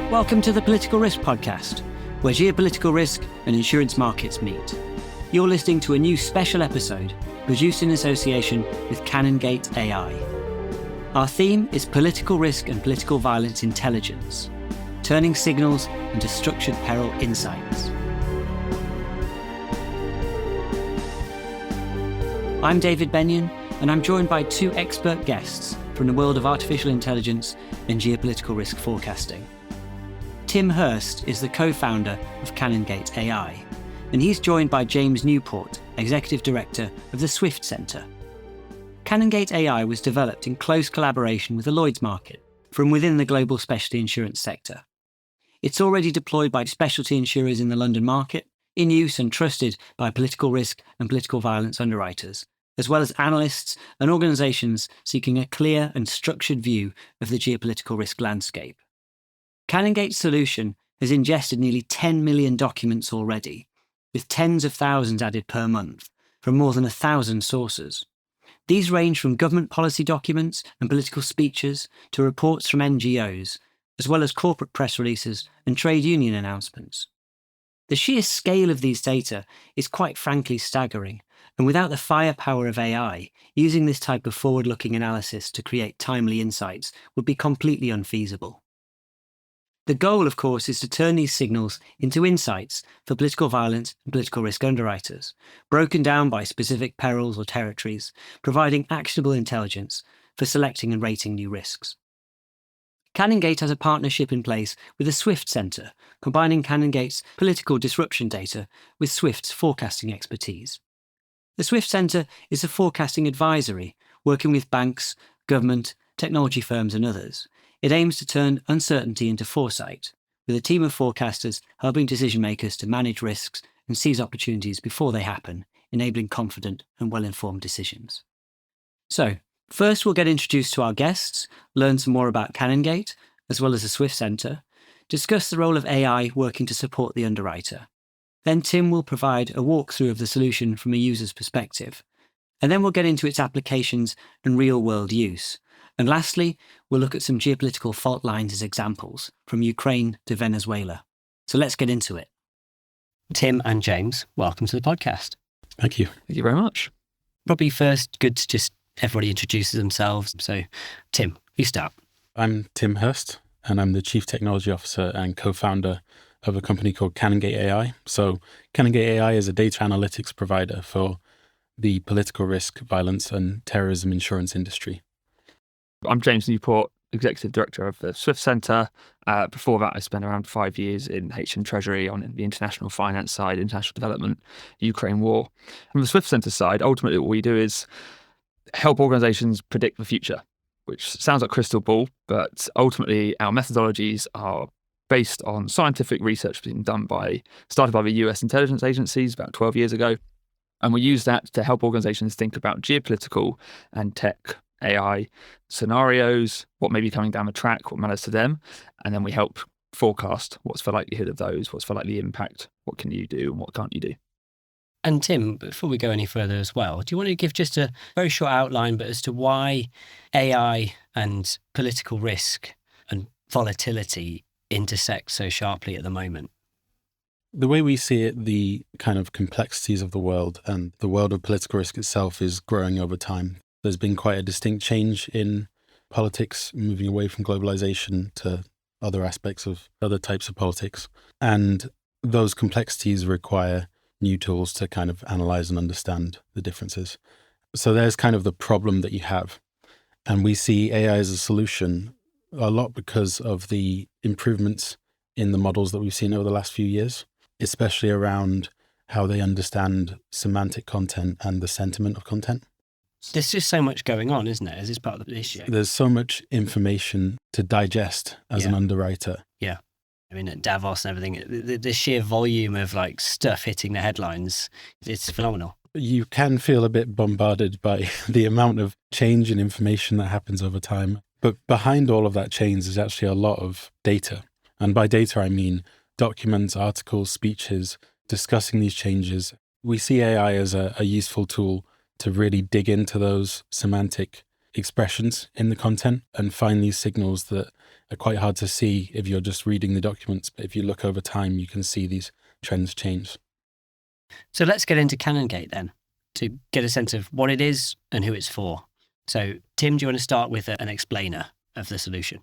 Welcome to the Political Risk Podcast, where geopolitical risk and insurance markets meet. You're listening to a new special episode produced in association with Canongate AI. Our theme is political risk and political violence intelligence, turning signals into structured peril insights. I'm David Benyon, and I'm joined by two expert guests from the world of artificial intelligence and geopolitical risk forecasting. Tim Hurst is the co-founder of Canongate AI, and he's joined by James Newport, Executive Director of the Swift Centre. Canongate AI was developed in close collaboration with the Lloyd's market from within the global specialty insurance sector. It's already deployed by specialty insurers in the London market, in use and trusted by political risk and political violence underwriters, as well as analysts and organisations seeking a clear and structured view of the geopolitical risk landscape. Canongate's solution has ingested nearly 10 million documents already, with tens of thousands added per month from more than 1,000 sources. These range from government policy documents and political speeches to reports from NGOs, as well as corporate press releases and trade union announcements. The sheer scale of these data is quite frankly staggering, and without the firepower of AI, using this type of forward-looking analysis to create timely insights would be completely unfeasible. The goal, of course, is to turn these signals into insights for political violence and political risk underwriters, broken down by specific perils or territories, providing actionable intelligence for selecting and rating new risks. Canongate has a partnership in place with the Swift Centre, combining Canongate's political disruption data with Swift's forecasting expertise. The Swift Centre is a forecasting advisory, working with banks, government, technology firms and others. It aims to turn uncertainty into foresight, with a team of forecasters helping decision makers to manage risks and seize opportunities before they happen, enabling confident and well-informed decisions. So, first we'll get introduced to our guests, learn some more about Canongate, as well as the Swift Centre, discuss the role of AI working to support the underwriter. Then Tim will provide a walkthrough of the solution from a user's perspective, and then we'll get into its applications and real-world use. And lastly, we'll look at some geopolitical fault lines as examples, from Ukraine to Venezuela. So let's get into it. Tim and James, welcome to the podcast. Thank you. Thank you very much. Probably first, good to just everybody introduces themselves. So, Tim, you start. I'm Tim Hurst, and I'm the Chief Technology Officer and co-founder of a company called Canongate AI. So Canongate AI is a data analytics provider for the political risk, violence and terrorism insurance industry. I'm James Newport, Executive Director of the Swift Centre. Before that, I spent around 5 years in HM Treasury on the international finance side, international development, Ukraine war. From the Swift Centre side, ultimately what we do is help organisations predict the future, which sounds like crystal ball, but ultimately our methodologies are based on scientific research being started by the US intelligence agencies about 12 years ago. And we use that to help organisations think about geopolitical and tech AI scenarios, what may be coming down the track, what matters to them, and then we help forecast what's the likelihood of those, what's the likely impact, what can you do and what can't you do. And Tim, before we go any further as well, do you want to give just a very short outline, but as to why AI and political risk and volatility intersect so sharply at the moment? The way we see it, the kind of complexities of the world and the world of political risk itself is growing over time. There's been quite a distinct change in politics, moving away from globalization to other aspects of other types of politics. And those complexities require new tools to kind of analyze and understand the differences. So there's kind of the problem that you have. And we see AI as a solution a lot because of the improvements in the models that we've seen over the last few years, especially around how they understand semantic content and the sentiment of content. There's just so much going on, isn't there? Is this part of the issue? There's so much information to digest as an underwriter. Yeah. I mean, at Davos and everything, the sheer volume of like stuff hitting the headlines, it's phenomenal. You can feel a bit bombarded by the amount of change and information that happens over time. But behind all of that change is actually a lot of data. And by data, I mean documents, articles, speeches, discussing these changes. We see AI as a useful tool to really dig into those semantic expressions in the content and find these signals that are quite hard to see if you're just reading the documents. But if you look over time, you can see these trends change. So let's get into Canongate then, to get a sense of what it is and who it's for. So Tim, do you want to start with an explainer of the solution?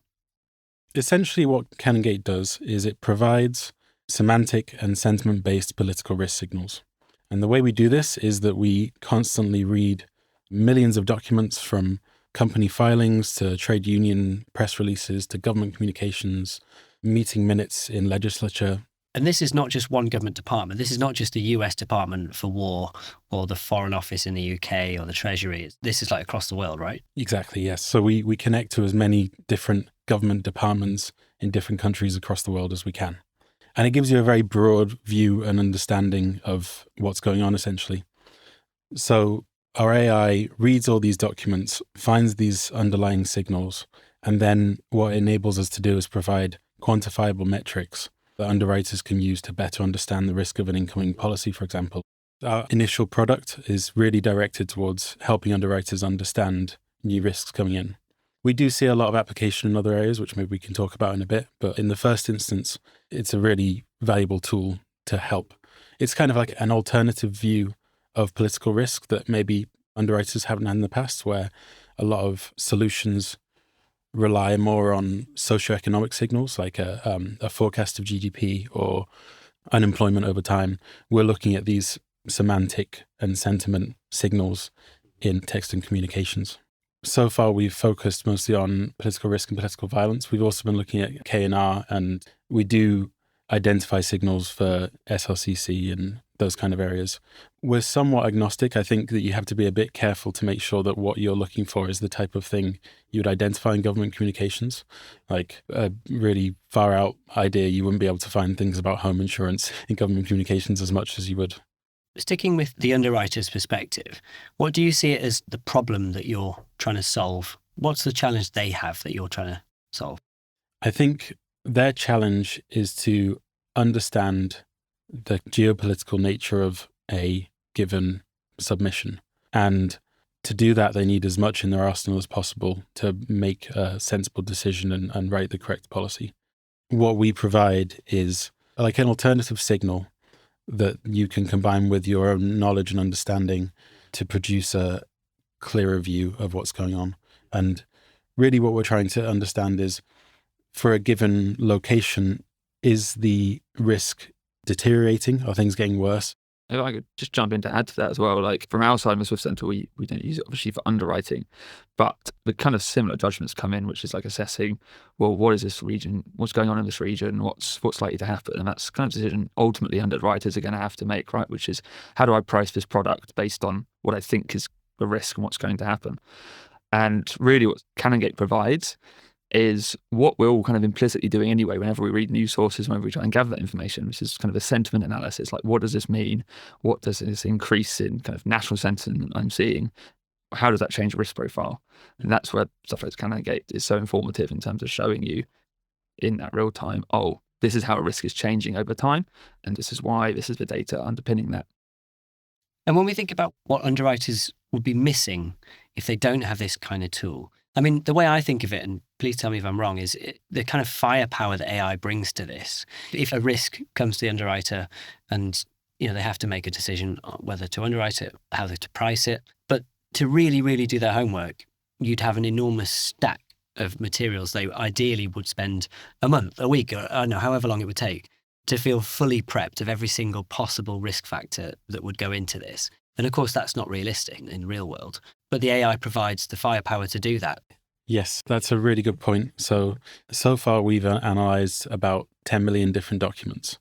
Essentially what Canongate does is it provides semantic and sentiment-based political risk signals. And the way we do this is that we constantly read millions of documents, from company filings to trade union press releases to government communications, meeting minutes in legislature. And this is not just one government department. This is not just the US Department for War or the Foreign Office in the UK or the Treasury. This is like across the world, right? Exactly, yes. So we connect to as many different government departments in different countries across the world as we can. And it gives you a very broad view and understanding of what's going on, essentially. So our AI reads all these documents, finds these underlying signals, and then what it enables us to do is provide quantifiable metrics that underwriters can use to better understand the risk of an incoming policy, for example. Our initial product is really directed towards helping underwriters understand new risks coming in. We do see a lot of application in other areas, which maybe we can talk about in a bit, but in the first instance, it's a really valuable tool to help. It's kind of like an alternative view of political risk that maybe underwriters haven't had in the past, where a lot of solutions rely more on socioeconomic signals, like a forecast of GDP or unemployment over time. We're looking at these semantic and sentiment signals in text and communications. So far, we've focused mostly on political risk and political violence. We've also been looking at K&R, and we do identify signals for SLCC and those kind of areas. We're somewhat agnostic. I think that you have to be a bit careful to make sure that what you're looking for is the type of thing you would identify in government communications. Like a really far out idea, you wouldn't be able to find things about home insurance in government communications as much as you would. Sticking with the underwriter's perspective, what do you see it as the problem that you're trying to solve? What's the challenge they have that you're trying to solve? I think their challenge is to understand the geopolitical nature of a given submission. And to do that, they need as much in their arsenal as possible to make a sensible decision and write the correct policy. What we provide is like an alternative signal that you can combine with your own knowledge and understanding to produce a clearer view of what's going on. And really what we're trying to understand is, for a given location, is the risk deteriorating? Are things getting worse? If I could just jump in to add to that as well, like from our side of the Swift Centre, we don't use it obviously for underwriting, but the kind of similar judgments come in, which is like assessing, well, what is this region? What's going on in this region? What's likely to happen? And that's kind of decision ultimately underwriters are going to have to make, right? Which is, how do I price this product based on what I think is the risk and what's going to happen? And really what Canongate provides is what we're all kind of implicitly doing anyway whenever we read news sources, whenever we try and gather that information, which is kind of a sentiment analysis. Like, what does this mean? What does this increase in kind of national sentiment I'm seeing? How does that change the risk profile? And that's where stuff like Canongate is so informative in terms of showing you in that real time, oh, this is how a risk is changing over time, and this is why, this is the data underpinning that. And when we think about what underwriters would be missing if they don't have this kind of tool, I mean, the way I think of it, and please tell me if I'm wrong, is the kind of firepower that AI brings to this. If a risk comes to the underwriter and, you know, they have to make a decision on whether to underwrite it, how to price it, but to really, really do their homework, you'd have an enormous stack of materials they ideally would spend a month, a week, or I don't know, however long it would take to feel fully prepped of every single possible risk factor that would go into this. And of course, that's not realistic in the real world. But the AI provides the firepower to do that. Yes, that's a really good point. So far we've analyzed about 10 million different documents.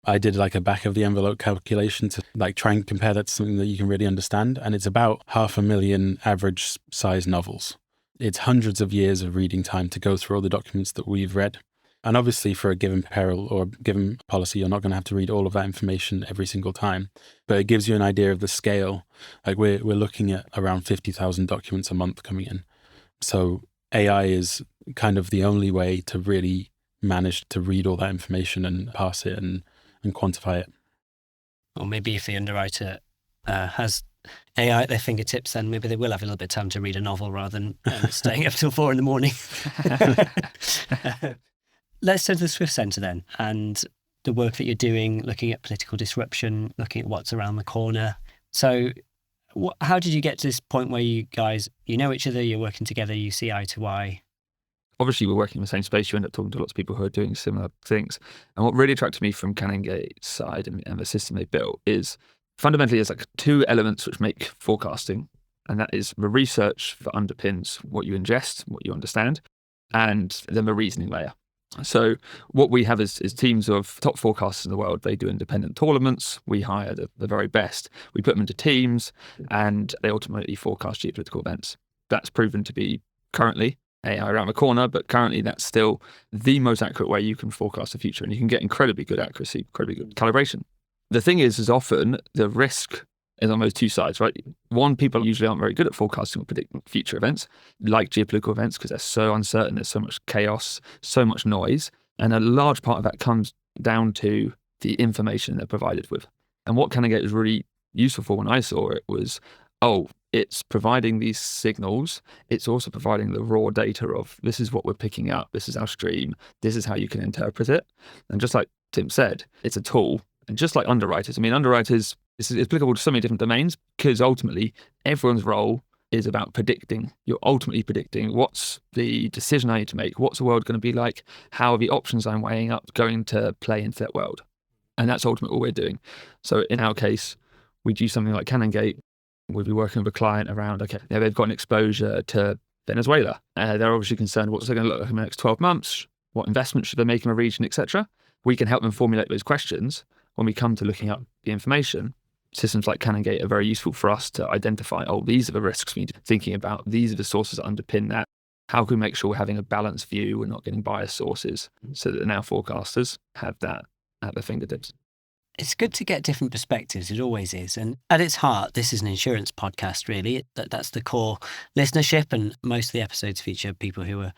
I did like a back of the envelope calculation to like try and compare that to something that you can really understand. And it's about 500,000 average size novels. It's hundreds of years of reading time to go through all the documents that we've read. And obviously for a given peril or a given policy, you're not going to have to read all of that information every single time, but it gives you an idea of the scale. Like we're looking at around 50,000 documents a month coming in. So AI is kind of the only way to really manage to read all that information and parse it and quantify it. Or maybe if the underwriter has AI at their fingertips, then maybe they will have a little bit of time to read a novel rather than staying up till 4 a.m. Let's turn to the Swift Centre then, and the work that you're doing, looking at political disruption, looking at what's around the corner. So how did you get to this point where you guys, you know each other, you're working together, you see eye to eye? Obviously, we're working in the same space. You end up talking to lots of people who are doing similar things. And what really attracted me from Canongate's side and the system they built is fundamentally there's like two elements which make forecasting. And that is the research that underpins what you ingest, what you understand, and then the reasoning layer. So what we have is teams of top forecasters in the world. They do independent tournaments. We hire the very best. We put them into teams and they ultimately forecast geopolitical events. That's proven to be currently AI around the corner, but currently that's still the most accurate way you can forecast the future. And you can get incredibly good accuracy, incredibly good calibration. The thing is often the risk is on those two sides, right? One, people usually aren't very good at forecasting or predicting future events, like geopolitical events, because they're so uncertain, there's so much chaos, so much noise. And a large part of that comes down to the information they're provided with. And what Canongate was really useful for when I saw it was, it's providing these signals. It's also providing the raw data of this is what we're picking up. This is our stream. This is how you can interpret it. And just like Tim said, it's a tool. And just like underwriters, underwriters, it's applicable to so many different domains because ultimately everyone's role is about predicting. You're ultimately predicting what's the decision I need to make, what's the world going to be like, how are the options I'm weighing up going to play into that world. And that's ultimately what we're doing. So in our case, we do something like Canongate. We'll be working with a client around, they've got an exposure to Venezuela. They're obviously concerned what's it going to look like in the next 12 months, what investments should they make in the region, etc. We can help them formulate those questions. When we come to looking up the information, systems like Canongate are very useful for us to identify, these are the risks we need to be thinking about. These are the sources that underpin that. How can we make sure we're having a balanced view? We're not getting biased sources so that now forecasters have that at their fingertips. It's good to get different perspectives. It always is. And at its heart, this is an insurance podcast, really. That's the core listenership. And most of the episodes feature people who are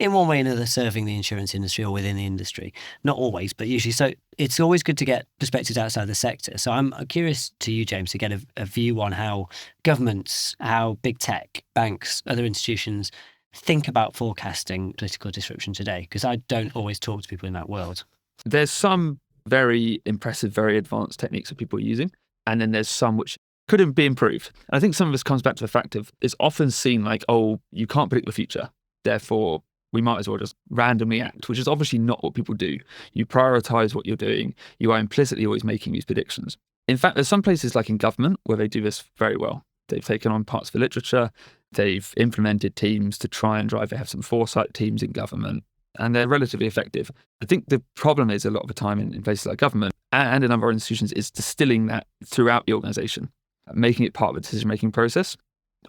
in one way or another serving the insurance industry or within the industry. Not always, but usually. So it's always good to get perspectives outside the sector. So I'm curious to you, James, to get a view on how governments, how big tech, banks, other institutions think about forecasting political disruption today, because I don't always talk to people in that world. There's some very impressive, very advanced techniques that people are using, and then there's some which couldn't be improved. And I think some of this comes back to the fact of it's often seen like, you can't predict the future, therefore we might as well just randomly act, which is obviously not what people do. You prioritize what you're doing. You are implicitly always making these predictions. In fact, there's some places like in government where they do this very well. They've taken on parts of the literature. They've implemented teams to try and drive. They have some foresight teams in government, and they're relatively effective. I think the problem is a lot of the time in places like government and in other institutions is distilling that throughout the organization, making it part of the decision-making process.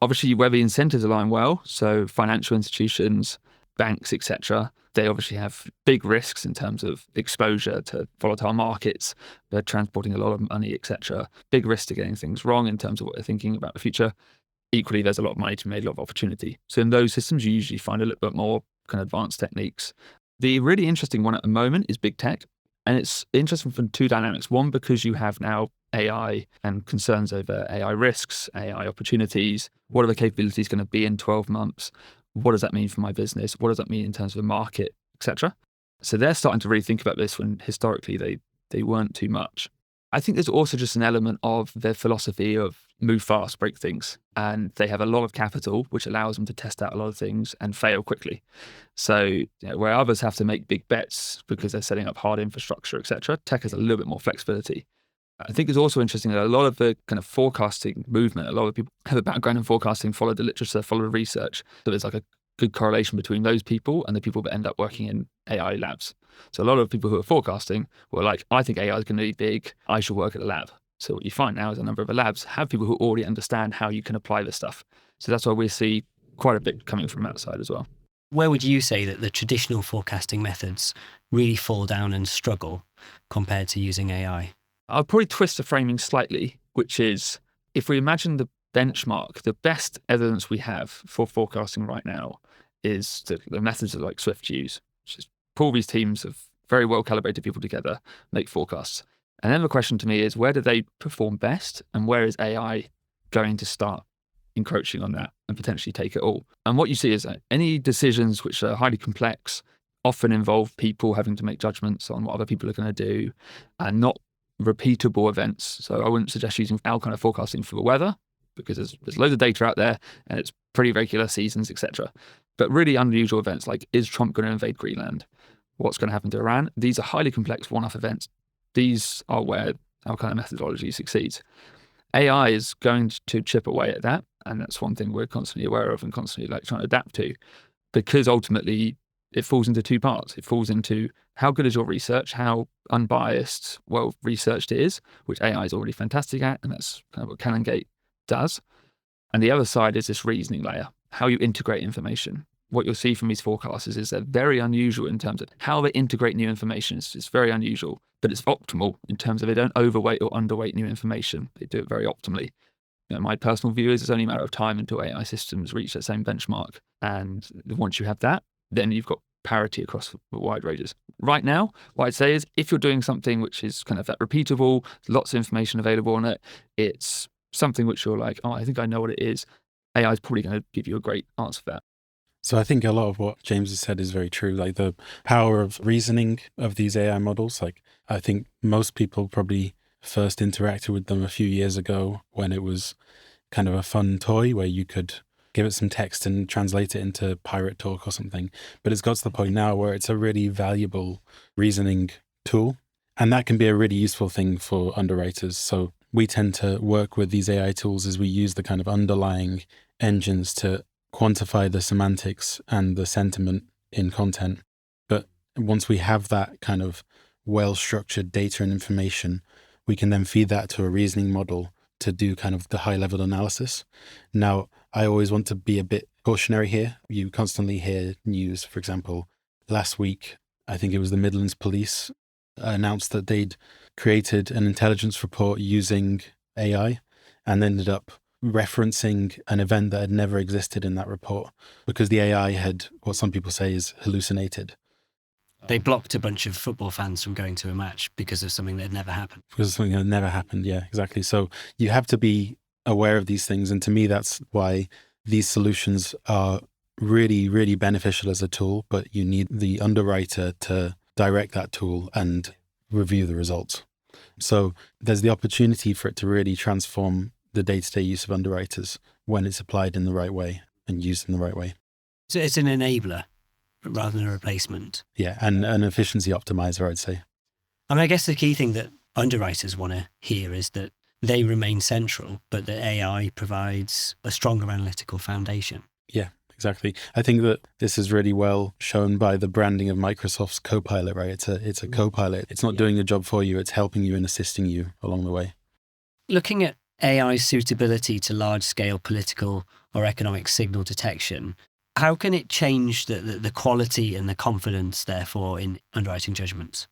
Obviously, where the incentives align well, so financial institutions, banks, etc., they obviously have big risks in terms of exposure to volatile markets. They're transporting a lot of money, etc. Big risk to getting things wrong in terms of what they're thinking about the future. Equally, there's a lot of money to be made, a lot of opportunity. So in those systems, you usually find a little bit more kind of advanced techniques. The really interesting one at the moment is big tech. And it's interesting from two dynamics. One, because you have now AI and concerns over AI risks, AI opportunities. What are the capabilities going to be in 12 months? What does that mean for my business? What does that mean in terms of the market, etc.? So they're starting to really think about this when historically they weren't too much. I think there's also just an element of their philosophy of move fast, break things. And they have a lot of capital, which allows them to test out a lot of things and fail quickly. So where others have to make big bets because they're setting up hard infrastructure, etc., tech has a little bit more flexibility. I think it's also interesting that a lot of the kind of forecasting movement, a lot of people have a background in forecasting, follow the literature, follow the research. So there's like a good correlation between those people and the people that end up working in AI labs. So a lot of people who are forecasting were like, I think AI is going to be big. I should work at a lab. So what you find now is a number of the labs have people who already understand how you can apply this stuff. So that's why we see quite a bit coming from that side as well. Where would you say that the traditional forecasting methods really fall down and struggle compared to using AI? I'll probably twist the framing slightly, which is if we imagine the benchmark, the best evidence we have for forecasting right now is the methods that like Swift use, which is pull these teams of very well calibrated people together, make forecasts. And then the question to me is, where do they perform best and where is AI going to start encroaching on that and potentially take it all. And what you see is that any decisions which are highly complex often involve people having to make judgments on what other people are going to do and not repeatable events. So I wouldn't suggest using our kind of forecasting for the weather because there's loads of data out there and it's pretty regular seasons, etc. But really unusual events like, is Trump going to invade Greenland? What's going to happen to Iran? These are highly complex one-off events. These are where our kind of methodology succeeds. AI is going to chip away at that. And that's one thing we're constantly aware of and constantly trying to adapt to, because ultimately it falls into two parts. It falls into how good is your research, how unbiased, well researched it is, which AI is already fantastic at, and that's kind of what Canongate does. And the other side is this reasoning layer, how you integrate information. What you'll see from these forecasters is they're very unusual in terms of how they integrate new information. It's very unusual, but it's optimal in terms of they don't overweight or underweight new information. They do it very optimally. My personal view is it's only a matter of time until AI systems reach that same benchmark. And once you have that, then you've got parity across the wide ranges. Right now, what I'd say is if you're doing something which is kind of that repeatable, lots of information available on it, it's something which you're like, oh, I think I know what it is. AI is probably going to give you a great answer for that. So I think a lot of what James has said is very true. Like the power of reasoning of these AI models, I think most people probably first interacted with them a few years ago when it was kind of a fun toy where you could give it some text and translate it into pirate talk or something. But it's got to the point now where it's a really valuable reasoning tool. And that can be a really useful thing for underwriters. So we tend to work with these AI tools as we use the kind of underlying engines to quantify the semantics and the sentiment in content. But once we have that kind of well-structured data and information, we can then feed that to a reasoning model to do kind of the high-level analysis. Now, I always want to be a bit cautionary here. You constantly hear news. For example, last week, I think it was the Midlands Police announced that they'd created an intelligence report using AI and ended up referencing an event that had never existed in that report because the AI had what some people say is hallucinated. They blocked a bunch of football fans from going to a match because of something that had never happened. Because of something that had never happened, yeah, exactly. So you have to be aware of these things. And to me, that's why these solutions are really, really beneficial as a tool, but you need the underwriter to direct that tool and review the results. So there's the opportunity for it to really transform the day-to-day use of underwriters when it's applied in the right way and used in the right way. So it's an enabler rather than a replacement. Yeah, and an efficiency optimizer, I'd say. I mean, I guess the key thing that underwriters want to hear is that they remain central, but that AI provides a stronger analytical foundation. Yeah, exactly. I think that this is really well shown by the branding of Microsoft's Copilot, right? It's a Copilot. It's not doing the job for you. It's helping you and assisting you along the way. Looking at AI's suitability to large-scale political or economic signal detection, how can it change the quality and the confidence, therefore, in underwriting judgments?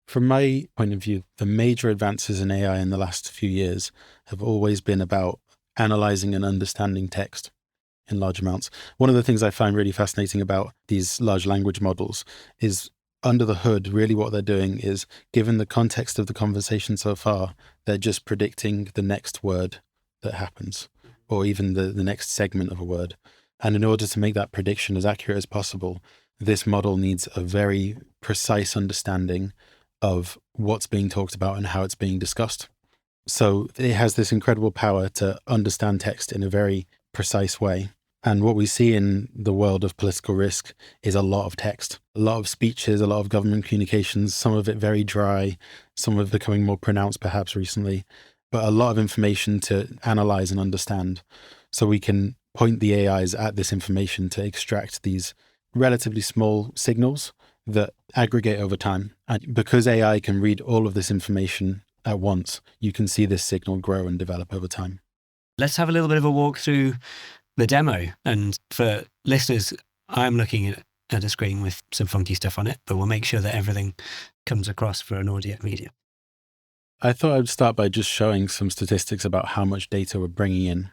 From my point of view, the major advances in AI in the last few years have always been about analyzing and understanding text in large amounts. One of the things I find really fascinating about these large language models is under the hood, really what they're doing is, given the context of the conversation so far, they're just predicting the next word that happens, or even the next segment of a word. And in order to make that prediction as accurate as possible, this model needs a very precise understanding of what's being talked about and how it's being discussed. So it has this incredible power to understand text in a very precise way. And what we see in the world of political risk is a lot of text, a lot of speeches, a lot of government communications, some of it very dry, some of it becoming more pronounced perhaps recently, but a lot of information to analyze and understand. So we can point the AIs at this information to extract these relatively small signals that aggregate over time. And because AI can read all of this information at once, you can see this signal grow and develop over time. Let's have a little bit of a walk through the demo. And for listeners, I'm looking at a screen with some funky stuff on it, but we'll make sure that everything comes across for an audio medium. I thought I'd start by just showing some statistics about how much data we're bringing in.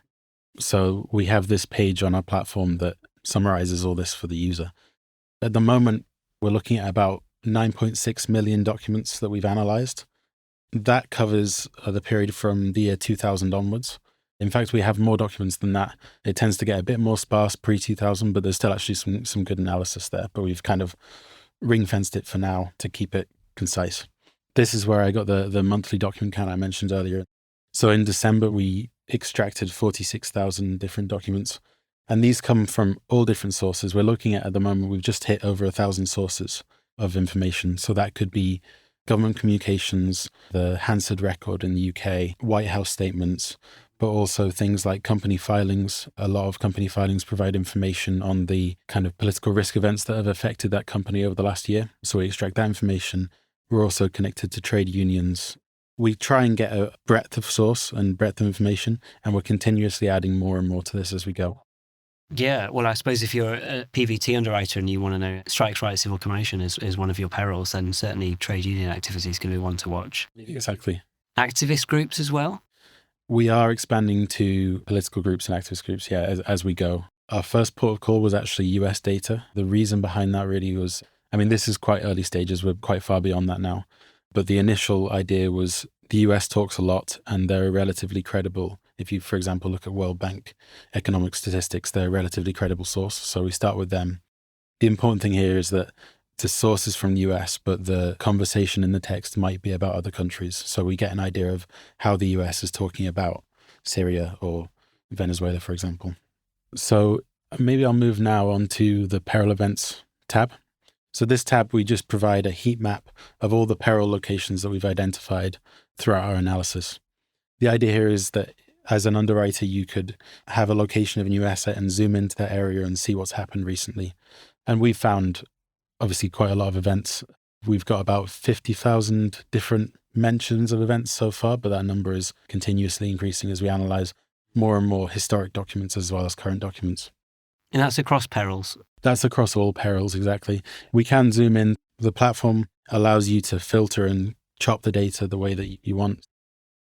So we have this page on our platform that summarizes all this for the user. At the moment, we're looking at about 9.6 million documents that we've analyzed. That covers the period from the year 2000 onwards. In fact, we have more documents than that. It tends to get a bit more sparse pre-2000, but there's still actually some good analysis there. But we've kind of ring-fenced it for now to keep it concise. This is where I got the monthly document count I mentioned earlier. So in December, we extracted 46,000 different documents. And these come from all different sources. We're looking at the moment, we've just hit over 1,000 sources of information. So that could be government communications, the Hansard record in the UK, White House statements, but also things like company filings. A lot of company filings provide information on the kind of political risk events that have affected that company over the last year. So we extract that information. We're also connected to trade unions. We try and get a breadth of source and breadth of information, and we're continuously adding more and more to this as we go. Yeah, well, I suppose if you're a PVT underwriter and you want to know strikes, rights, civil commotion is one of your perils, then certainly trade union activity is going to be one to watch. Exactly. Activist groups as well? We are expanding to political groups and activist groups, yeah, as we go. Our first port of call was actually US data. The reason behind that really was, this is quite early stages. We're quite far beyond that now. But the initial idea was the US talks a lot and they're relatively credible. If you, for example, look at World Bank economic statistics, they're a relatively credible source. So we start with them. The important thing here is that the source is from the US, but the conversation in the text might be about other countries. So we get an idea of how the US is talking about Syria or Venezuela, for example. So maybe I'll move now on to the Peril events tab. So this tab, we just provide a heat map of all the peril locations that we've identified throughout our analysis. The idea here is that as an underwriter, you could have a location of a new asset and zoom into that area and see what's happened recently. And we've found obviously quite a lot of events. We've got about 50,000 different mentions of events so far, but that number is continuously increasing as we analyze more and more historic documents as well as current documents. And that's across perils? That's across all perils, exactly. We can zoom in. The platform allows you to filter and chop the data the way that you want.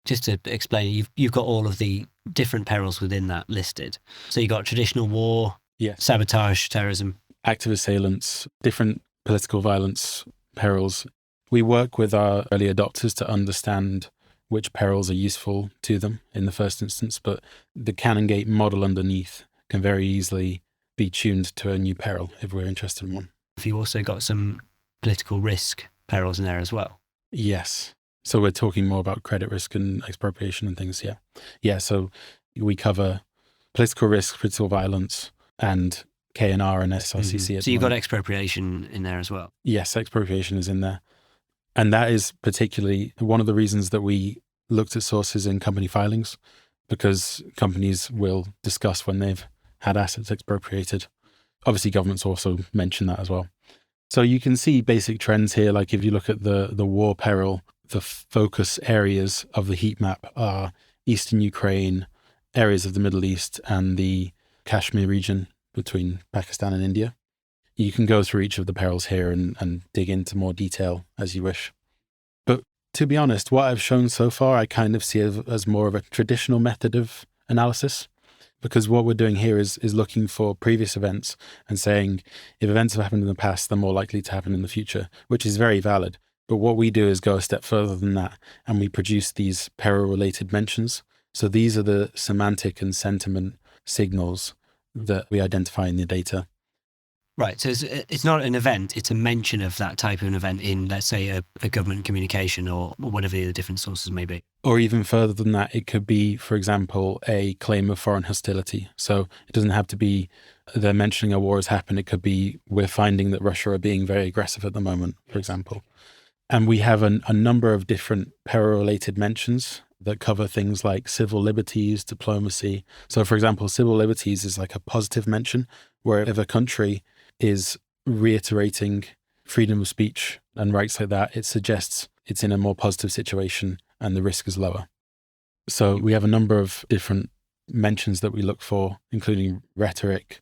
Just to explain, you've got all of the different perils within that listed. So you've got traditional war, yes, sabotage, terrorism. Active assailants, different political violence perils. We work with our early adopters to understand which perils are useful to them in the first instance, but the Canongate model underneath can very easily be tuned to a new peril if we're interested in one. Have you also got some political risk perils in there as well? Yes. So we're talking more about credit risk and expropriation and things, yeah. Yeah, so we cover political risk, political violence, and KNR and SRCC. So you've got expropriation in there as well? Yes, expropriation is in there. And that is particularly one of the reasons that we looked at sources in company filings, because companies will discuss when they've had assets expropriated. Obviously, governments also mention that as well. So you can see basic trends here. Like if you look at the war peril, the focus areas of the heat map are Eastern Ukraine, areas of the Middle East, and the Kashmir region between Pakistan and India. You can go through each of the perils here and dig into more detail as you wish. But to be honest, what I've shown so far, I kind of see as more of a traditional method of analysis, because what we're doing here is looking for previous events and saying if events have happened in the past, they're more likely to happen in the future, which is very valid. But what we do is go a step further than that, and we produce these peril-related mentions. So these are the semantic and sentiment signals that we identify in the data. Right, so it's not an event, it's a mention of that type of an event in, let's say, a government communication or whatever the different sources may be. Or even further than that, it could be, for example, a claim of foreign hostility. So it doesn't have to be they're mentioning a war has happened. It could be we're finding that Russia are being very aggressive at the moment, for example. And we have a number of different peril-related mentions that cover things like civil liberties, diplomacy. So, for example, civil liberties is like a positive mention, where if a country is reiterating freedom of speech and rights like that, it suggests it's in a more positive situation and the risk is lower. So we have a number of different mentions that we look for, including rhetoric,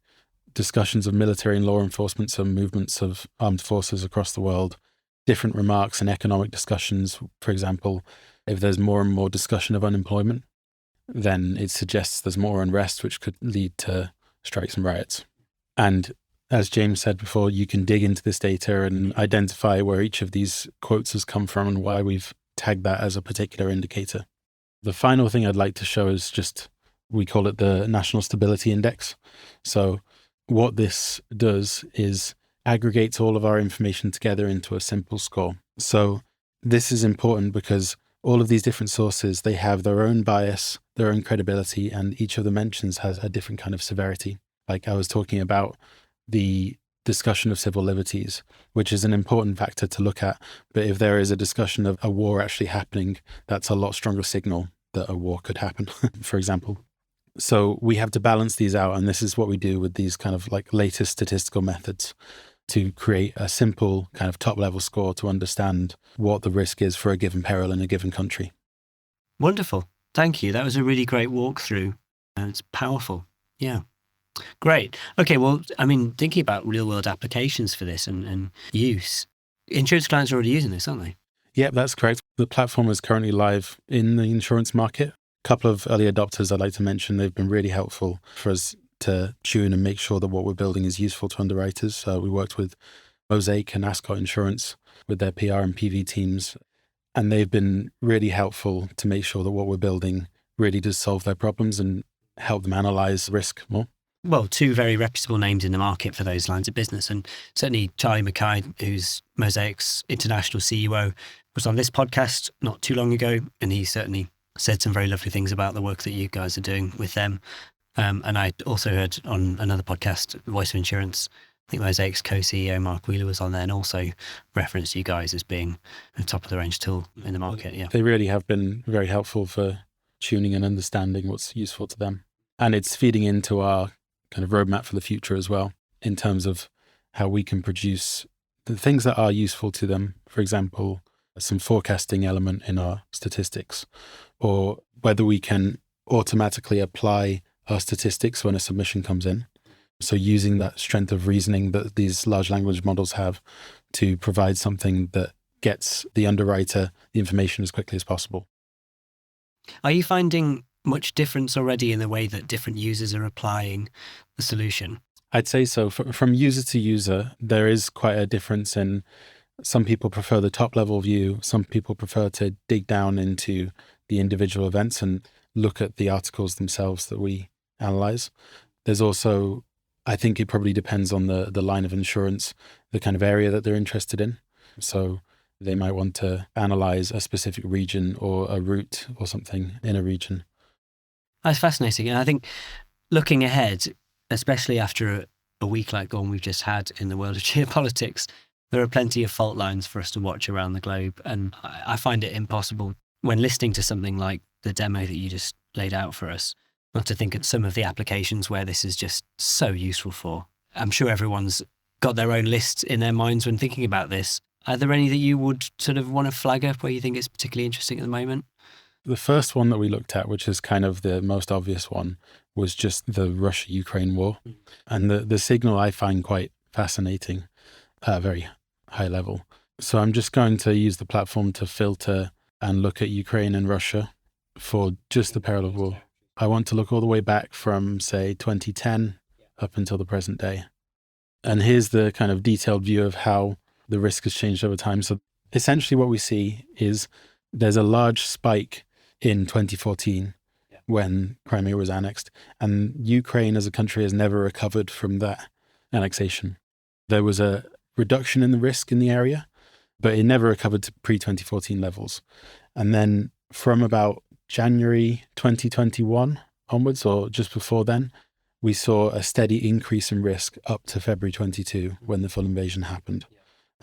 discussions of military and law enforcement, so movements of armed forces across the world, different remarks and economic discussions. For example, if there's more and more discussion of unemployment, then it suggests there's more unrest, which could lead to strikes and riots. And as James said before, you can dig into this data and identify where each of these quotes has come from and why we've tagged that as a particular indicator. The final thing I'd like to show is just We call it the National Stability Index. So what this does is aggregates all of our information together into a simple score. So this is important because all of these different sources, they have their own bias, their own credibility, and each of the mentions has a different kind of severity. Like I was talking about the discussion of civil liberties, which is an important factor to look at. But if there is a discussion of a war actually happening, that's a lot stronger signal that a war could happen, for example. So we have to balance these out. And this is what we do with these kind of like latest statistical methods to create a simple kind of top level score to understand what the risk is for a given peril in a given country. Wonderful. Thank you. That was a really great walkthrough. And it's powerful. Yeah. Great. Okay. Well, I mean, thinking about real world applications for this and use, insurance clients are already using this, aren't they? Yeah, that's correct. The platform is currently live in the insurance market. A couple of early adopters I'd like to mention. They've been really helpful for us to tune and make sure that what we're building is useful to underwriters. We worked with Mosaic and Ascot Insurance with their PR and PV teams, and they've been really helpful to make sure that what we're building really does solve their problems and help them analyze risk more. Well, two very reputable names in the market for those lines of business. And certainly Charlie Mackay, who's Mosaic's international CEO, was on this podcast not too long ago, and he certainly said some very lovely things about the work that you guys are doing with them. And I also heard on another podcast, Voice of Insurance, I think Mosaic's co-CEO Mark Wheeler was on there and also referenced you guys as being a top of the range tool in the market. Yeah, they really have been very helpful for tuning and understanding what's useful to them. And it's feeding into our kind of roadmap for the future as well, in terms of how we can produce the things that are useful to them. For example, some forecasting element in our statistics, or whether we can automatically apply our statistics when a submission comes in. So using that strength of reasoning that these large language models have to provide something that gets the underwriter the information as quickly as possible. Are you finding much difference already in the way that different users are applying the solution? I'd say so. From user to user, there is quite a difference in some people prefer the top level view. Some people prefer to dig down into the individual events and look at the articles themselves that we analyze. There's also, I think it probably depends on the line of insurance, the kind of area that they're interested in. So they might want to analyze a specific region or a route or something in a region. That's fascinating. And I think looking ahead, especially after a week like the one we've just had in the world of geopolitics, there are plenty of fault lines for us to watch around the globe. And I find it impossible when listening to something like the demo that you just laid out for us, not to think of some of the applications where this is just so useful for. I'm sure everyone's got their own lists in their minds when thinking about this. Are there any that you would sort of want to flag up where you think it's particularly interesting at the moment? The first one that we looked at, which is kind of the most obvious one, was just the Russia-Ukraine war. And the signal I find quite fascinating at a very high level. So I'm just going to use the platform to filter and look at Ukraine and Russia for just the peril of war. I want to look all the way back from, say, 2010 up until the present day. And here's the kind of detailed view of how the risk has changed over time. So essentially what we see is there's a large spike in 2014 when Crimea was annexed, and Ukraine as a country has never recovered from that annexation. There was a reduction in the risk in the area, but it never recovered to pre-2014 levels. And then from about January 2021 onwards, or just before then, we saw a steady increase in risk up to February 22 when the full invasion happened.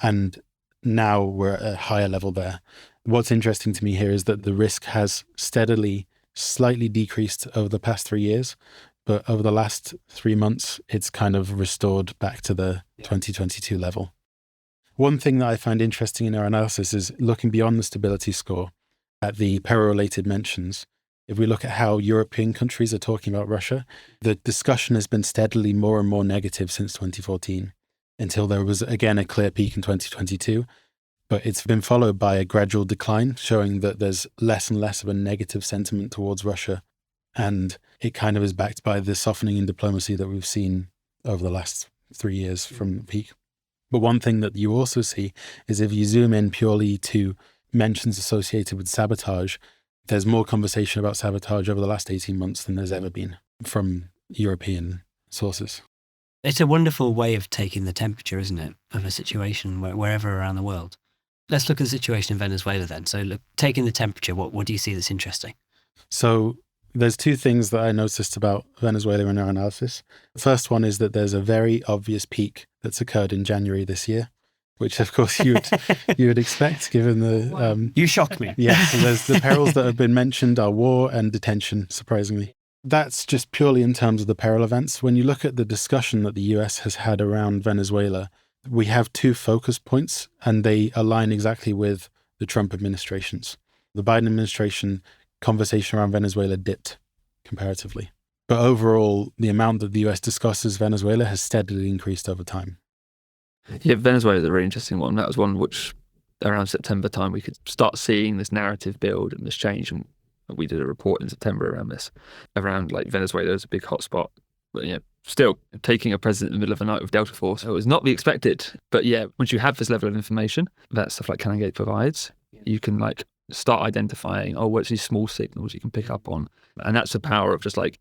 And now we're at a higher level there. What's interesting to me here is that the risk has steadily, slightly decreased over the past 3 years, but over the last 3 months, it's kind of restored back to the 2022 level. One thing that I find interesting in our analysis is looking beyond the stability score at the peril-related mentions. If we look at how European countries are talking about Russia, the discussion has been steadily more and more negative since 2014, until there was again a clear peak in 2022. But it's been followed by a gradual decline, showing that there's less and less of a negative sentiment towards Russia. And it kind of is backed by the softening in diplomacy that we've seen over the last 3 years from the peak. But one thing that you also see is if you zoom in purely to mentions associated with sabotage, There's more conversation about sabotage over the last 18 months than there's ever been from European sources. It's a wonderful way of taking the temperature, isn't it, of a situation wherever around the world. Let's look at the situation in Venezuela then. So look, taking the temperature, what do you see that's interesting? So there's two things that I noticed about Venezuela in our analysis. The first one is that there's a very obvious peak that's occurred in January this year, which of course you would expect given the... You shock me. Yeah, so there's the perils that have been mentioned are war and detention, surprisingly. That's just purely in terms of the peril events. When you look at the discussion that the US has had around Venezuela, we have two focus points, and they align exactly with the Trump administration's. The Biden administration conversation around Venezuela dipped comparatively. But overall, the amount that the US discusses Venezuela has steadily increased over time. Yeah, Venezuela is a really interesting one. That was one which around September time we could start seeing this narrative build and this change. And we did a report in September around this, around like Venezuela as a big hotspot. But yeah, still taking a president in the middle of the night with Delta Force, it was not the expected. But yeah, once you have this level of information that stuff like Canongate provides, you can like start identifying, what's these small signals you can pick up on. And that's the power of just like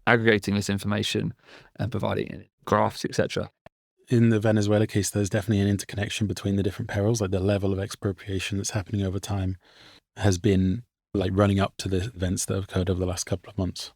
aggregating this information and providing it, graphs, etc. In the Venezuela case, there's definitely an interconnection between the different perils, like the level of expropriation that's happening over time has been like running up to the events that have occurred over the last couple of months.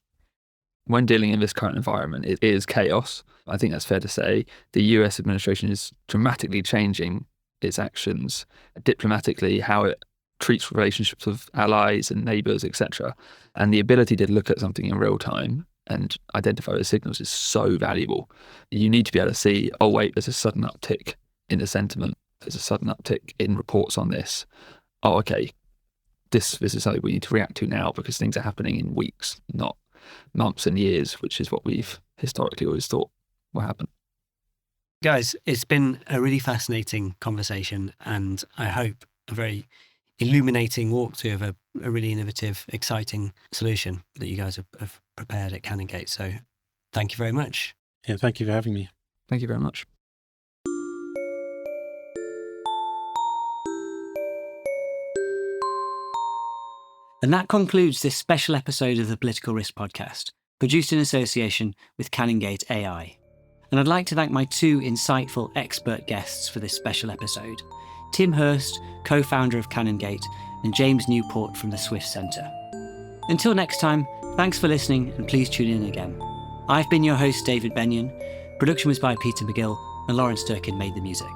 When dealing in this current environment, it is chaos. I think that's fair to say. The US administration is dramatically changing its actions diplomatically, how it treats relationships with allies and neighbours, etc. And the ability to look at something in real time and identify those signals is so valuable. You need to be able to see, wait, there's a sudden uptick in the sentiment. There's a sudden uptick in reports on this. Okay, this is something we need to react to now because things are happening in weeks, not months and years, which is what we've historically always thought will happen. Guys, it's been a really fascinating conversation, and I hope a very illuminating walkthrough of a really innovative, exciting solution that you guys have prepared at Canongate. So thank you very much. Yeah, thank you for having me. Thank you very much. And that concludes this special episode of the Political Risk Podcast, produced in association with Canongate AI. And I'd like to thank my two insightful expert guests for this special episode, Tim Hurst, co-founder of Canongate, and James Newport from the Swift Centre. Until next time, thanks for listening and please tune in again. I've been your host, David Benyon. Production was by Peter McGill and Lawrence Durkin made the music.